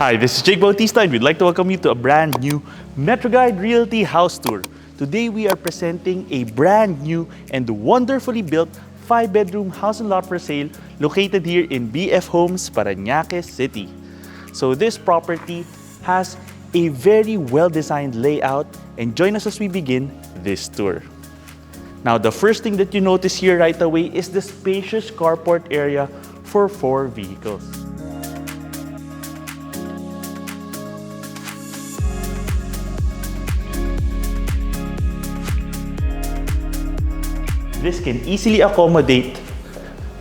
Hi, this is Jake Bautista and we'd like to welcome you to a brand new MetroGuide Realty house tour. Today we are presenting a brand new and wonderfully built 5-bedroom house and lot for sale located here in BF Homes, Paranaque City. So this property has a very well-designed layout and join us as we begin this tour. Now the first thing that you notice here right away is the spacious carport area for 4 vehicles. This can easily accommodate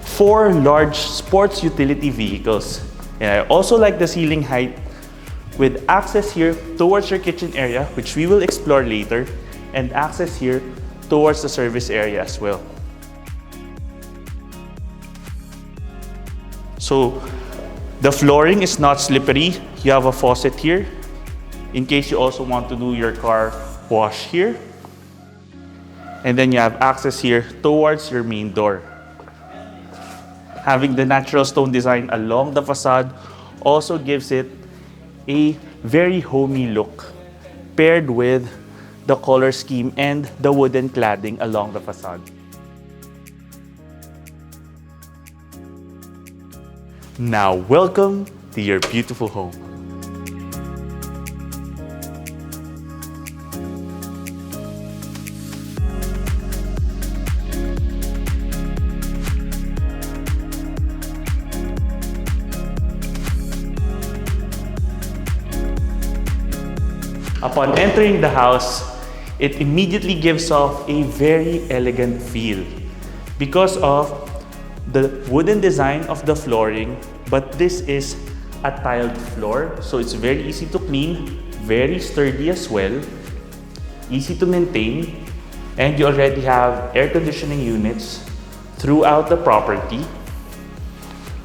4 large sports utility vehicles. And I also like the ceiling height with access here towards your kitchen area, which we will explore later, and access here towards the service area as well. So the flooring is not slippery. You have a faucet here in case you also want to do your car wash here. And then you have access here towards your main door. Having the natural stone design along the facade also gives it a very homey look, paired with the color scheme and the wooden cladding along the facade. Now, welcome to your beautiful home. Upon entering the house, it immediately gives off a very elegant feel because of the wooden design of the flooring, but this is a tiled floor, so it's very easy to clean, very sturdy as well, easy to maintain, and you already have air conditioning units throughout the property.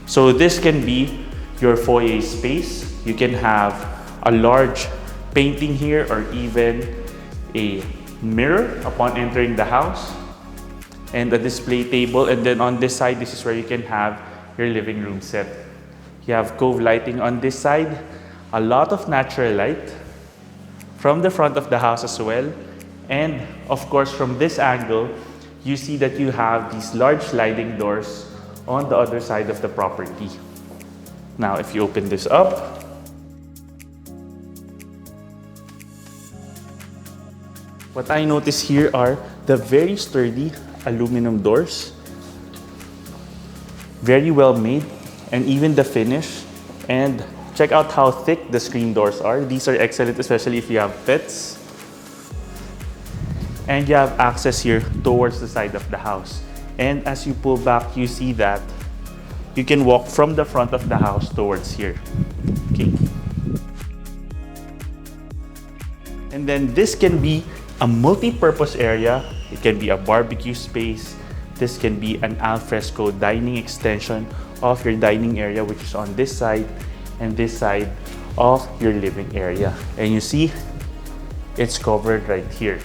So this can be your foyer space. You can have a large painting here or even a mirror upon entering the house and a display table, and then on this side, this is where you can have your living room set. You have cove lighting on this side, a lot of natural light from the front of the house as well, and of course from this angle you see that you have these large sliding doors on the other side of the property. Now if you open this up, what I notice here are the very sturdy aluminum doors. Very well made, and even the finish. And check out how thick the screen doors are. These are excellent, especially if you have pets. And you have access here towards the side of the house. And as you pull back, you see that you can walk from the front of the house towards here. Okay. And then this can be a multi-purpose area. It can be a barbecue space. This can be an alfresco dining extension of your dining area, which is on this side and this side of your living area. And you see, it's covered right here.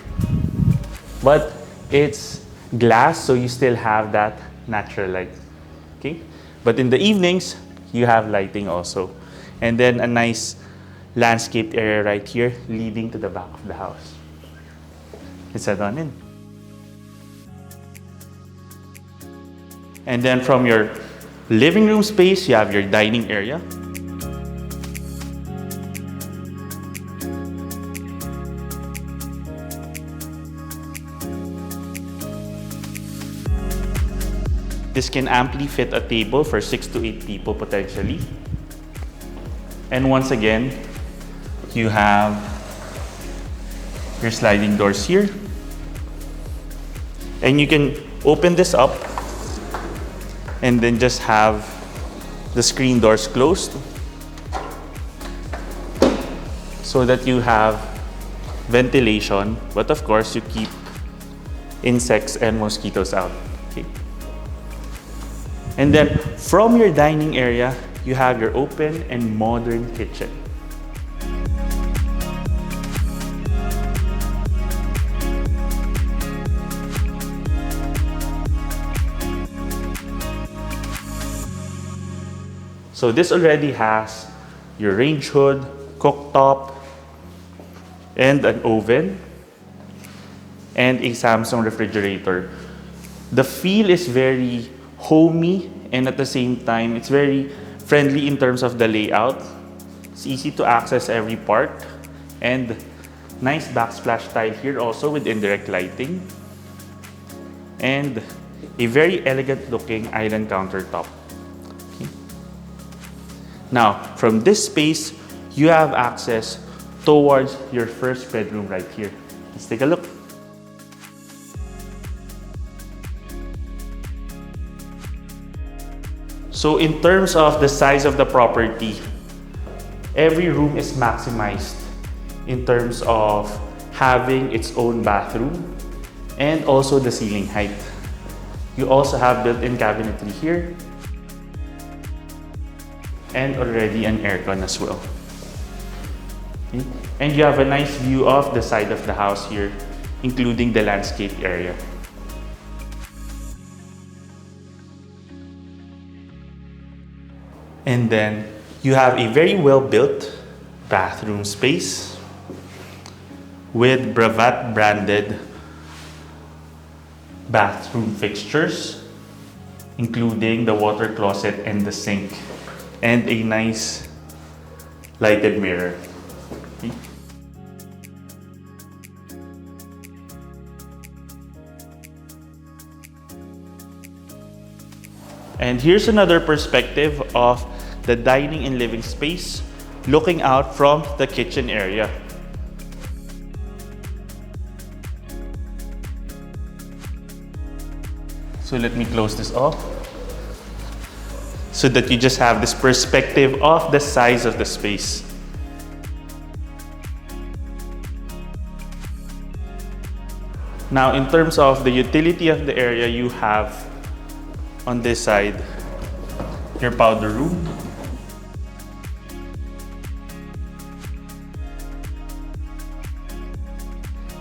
But it's glass, so you still have that natural light. Okay? But in the evenings, you have lighting also. And then a nice landscaped area right here leading to the back of the house. Let's head on in. And then from your living room space, you have your dining area. This can amply fit a table for 6 to 8 people potentially. And once again, you have your sliding doors here And you can open this up and then just have the screen doors closed so that you have ventilation, but of course you keep insects and mosquitoes out. Okay. And then from your dining area, you have your open and modern kitchen. So this already has your range hood, cooktop, and an oven, and a Samsung refrigerator. The feel is very homey, and at the same time, it's very friendly in terms of the layout. It's easy to access every part, and nice backsplash tile here also with indirect lighting, and a very elegant looking island countertop. Okay. Now, from this space, you have access towards your first bedroom right here. Let's take a look. So in terms of the size of the property, every room is maximized in terms of having its own bathroom and also the ceiling height. You also have built-in cabinetry here and already an aircon as well. Okay. And you have a nice view of the side of the house here, including the landscape area. And then you have a very well-built bathroom space with Bravat branded bathroom fixtures, including the water closet and the sink, and a nice lighted mirror. Okay. And here's another perspective of the dining and living space looking out from the kitchen area. So let me close this off so that you just have this perspective of the size of the space. Now, in terms of the utility of the area, you have on this side your powder room,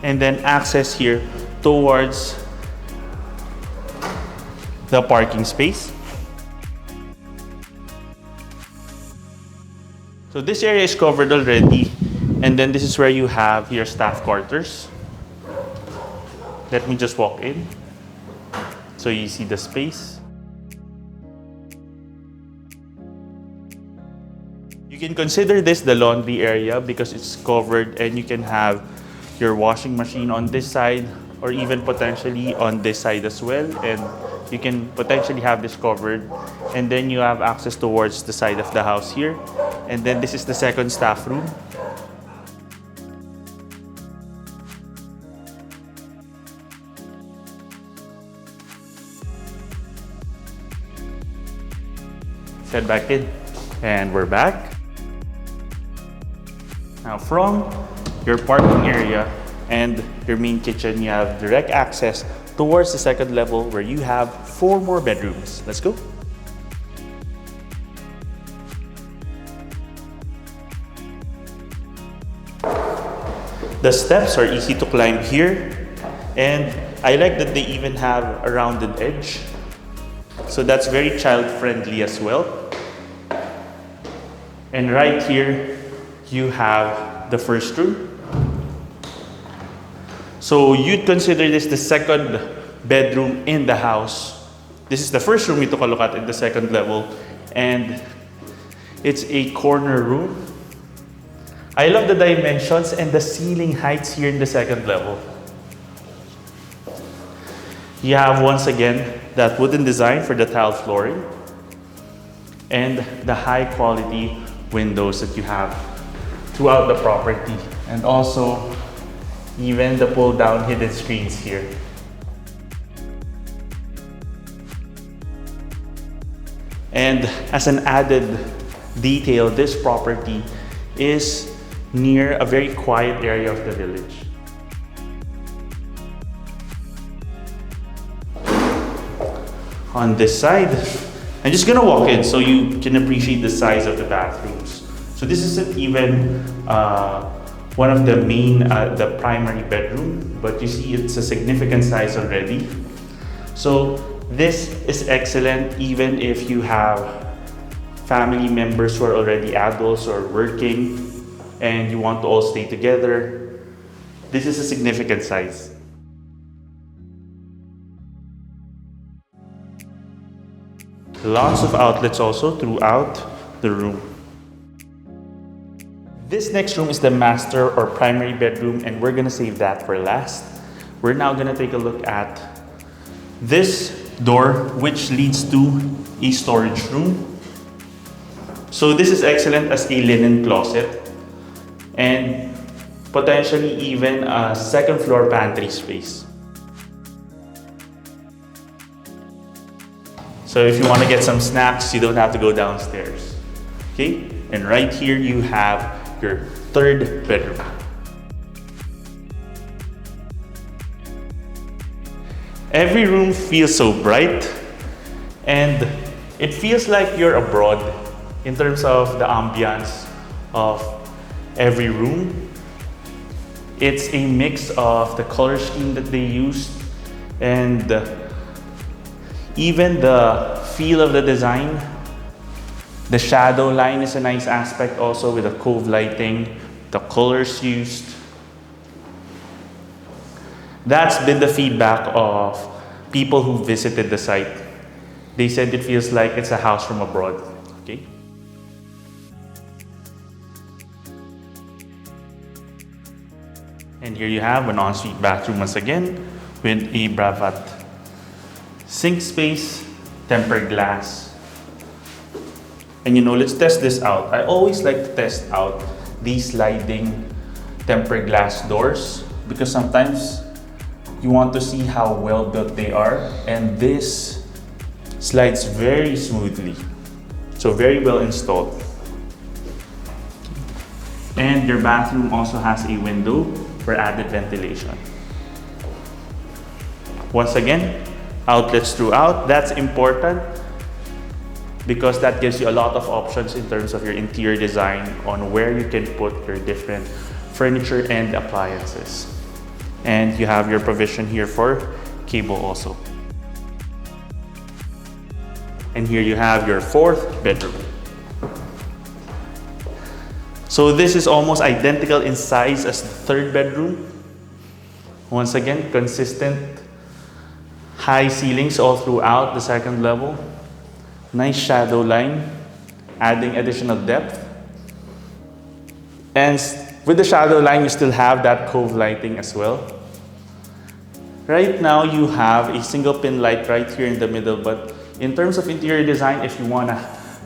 and then access here towards the parking space. So this area is covered already, and then this is where you have your staff quarters. Let me just walk in so you see the space. You can consider this the laundry area because it's covered, and you can have your washing machine on this side or even potentially on this side as well, and you can potentially have this covered, and then you have access towards the side of the house here, and then this is the second staff room. Head back in, and we're back. Now from your parking area and your main kitchen, you have direct access towards the second level where you have 4 more bedrooms. Let's go. The steps are easy to climb here, and I like that they even have a rounded edge. So that's very child-friendly as well. And right here, you have the first room. So you'd consider this the second bedroom in the house. This is the first room we took a look at in the second level, and it's a corner room. I love the dimensions and the ceiling heights here in the second level. You have once again that wooden design for the tile flooring and the high quality windows that you have throughout the property, and also even the pull down hidden screens here. And as an added detail, this property is near a very quiet area of the village. On this side, I'm just gonna walk in so you can appreciate the size of the bathrooms. So this isn't even one of the the primary bedroom, but you see it's a significant size already. So this is excellent even if you have family members who are already adults or working and you want to all stay together. This is a significant size. Lots of outlets also throughout the room. This next room is the master or primary bedroom, and we're gonna save that for last. We're now gonna take a look at this door, which leads to a storage room. So this is excellent as a linen closet and potentially even a second floor pantry space. So if you want to get some snacks, you don't have to go downstairs. Okay? And right here you have your third bedroom. Every room feels so bright and it feels like you're abroad in terms of the ambience of every room. It's a mix of the color scheme that they used and even the feel of the design. The shadow line is a nice aspect also with the cove lighting, the colors used. That's been the feedback of people who visited the site. They said it feels like it's a house from abroad. Okay? And here you have an ensuite bathroom once again with a bravat. Sink space, tempered glass. And let's test this out. I always like to test out these sliding tempered glass doors because sometimes you want to see how well built they are, and this slides very smoothly. So very well installed. And your bathroom also has a window for added ventilation. Once again, outlets throughout. That's important because that gives you a lot of options in terms of your interior design on where you can put your different furniture and appliances. And you have your provision here for cable also. And here you have your fourth bedroom. So this is almost identical in size as the third bedroom. Once again, consistent high ceilings all throughout the second level. Nice shadow line, adding additional depth. And with the shadow line, you still have that cove lighting as well. Right now, you have a single pin light right here in the middle, but in terms of interior design, if you want to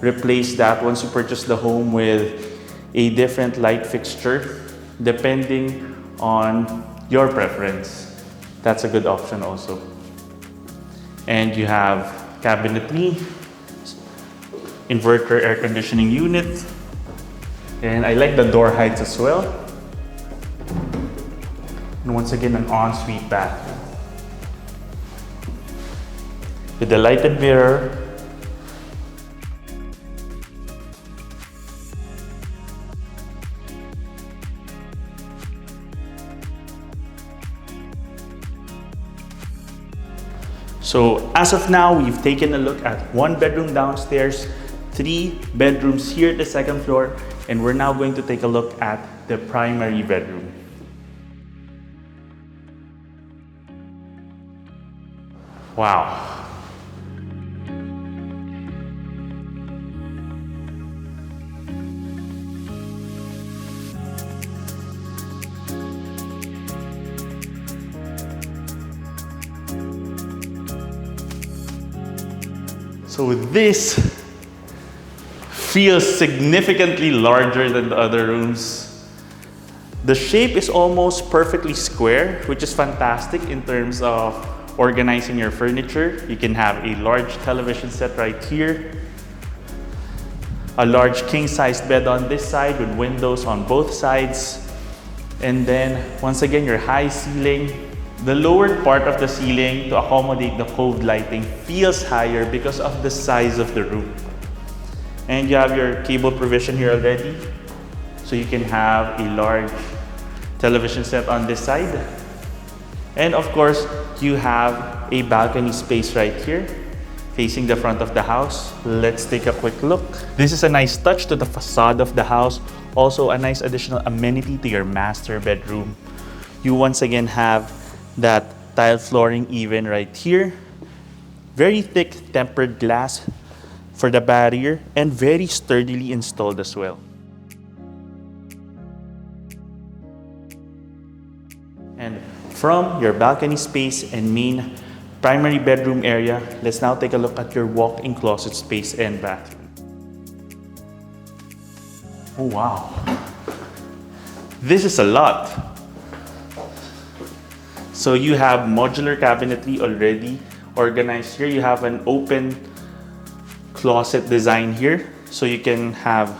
replace that once you purchase the home with a different light fixture, depending on your preference, that's a good option also. And you have cabinetry, inverter air conditioning unit, and I like the door heights as well. And once again, an ensuite bath with the lighted mirror. So as of now, we've taken a look at one bedroom downstairs, 3 bedrooms here at the second floor, and we're now going to take a look at the primary bedroom. Wow. So this feels significantly larger than the other rooms. The shape is almost perfectly square, which is fantastic in terms of organizing your furniture. You can have a large television set right here. a large king-sized bed on this side with windows on both sides. And then, once again, your high ceiling. The lower part of the ceiling to accommodate the cove lighting feels higher because of the size of the room. And you have your cable provision here already. So you can have a large television set on this side. And of course, you have a balcony space right here, facing the front of the house. Let's take a quick look. This is a nice touch to the facade of the house. Also a nice additional amenity to your master bedroom. You once again have that tile flooring even right here. Very thick tempered glass for the barrier and very sturdily installed as well. And from your balcony space and main primary bedroom area, let's now take a look at your walk-in closet space and bathroom. Oh wow, this is a lot. So you have modular cabinetry already organized here. You have an open closet design here, so you can have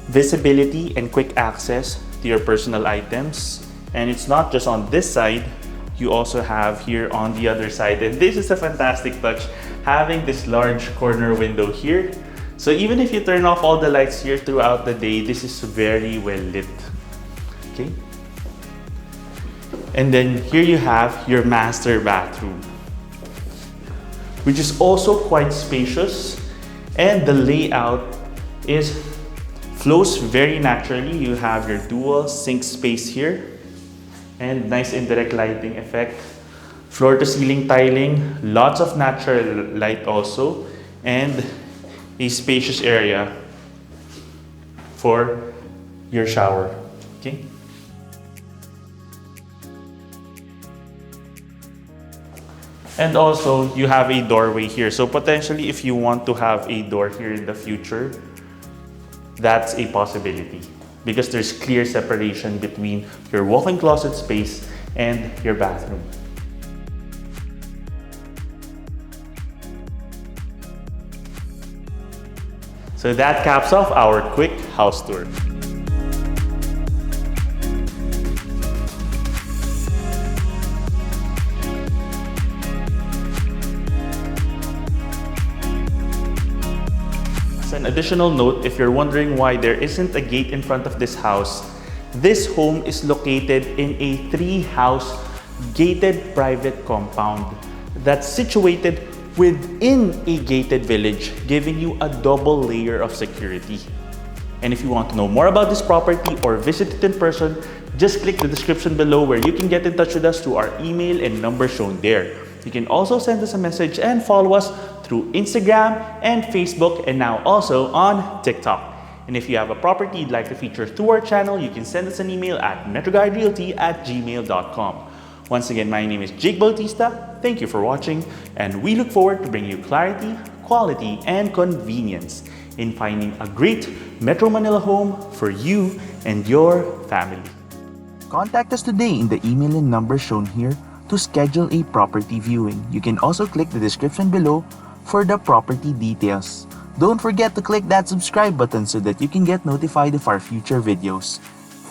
visibility and quick access to your personal items. And it's not just on this side, you also have here on the other side. And this is a fantastic touch, having this large corner window here. So even if you turn off all the lights here throughout the day, this is very well lit. Okay. And then here you have your master bathroom, which is also quite spacious, and the layout flows very naturally. You have your dual sink space here and nice indirect lighting effect, floor to ceiling tiling, lots of natural light also, and a spacious area for your shower. Okay. And also, you have a doorway here. So potentially, if you want to have a door here in the future, that's a possibility because there's clear separation between your walk-in closet space and your bathroom. So that caps off our quick house tour. As an additional note, if you're wondering why there isn't a gate in front of this house, this home is located in a 3-house gated private compound that's situated within a gated village, giving you a double layer of security. And if you want to know more about this property or visit it in person, just click the description below where you can get in touch with us through our email and number shown there. You can also send us a message and follow us through Instagram and Facebook, and now also on TikTok. And if you have a property you'd like to feature through our channel, you can send us an email at MetroGuideRealty@gmail.com. Once again, my name is Jake Bautista. Thank you for watching, and we look forward to bringing you clarity, quality, and convenience in finding a great Metro Manila home for you and your family. Contact us today in the email and number shown here to schedule a property viewing. You can also click the description below for the property details. Don't forget to click that subscribe button so that you can get notified of our future videos.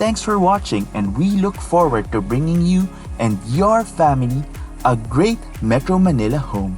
Thanks for watching, and we look forward to bringing you and your family a great Metro Manila home.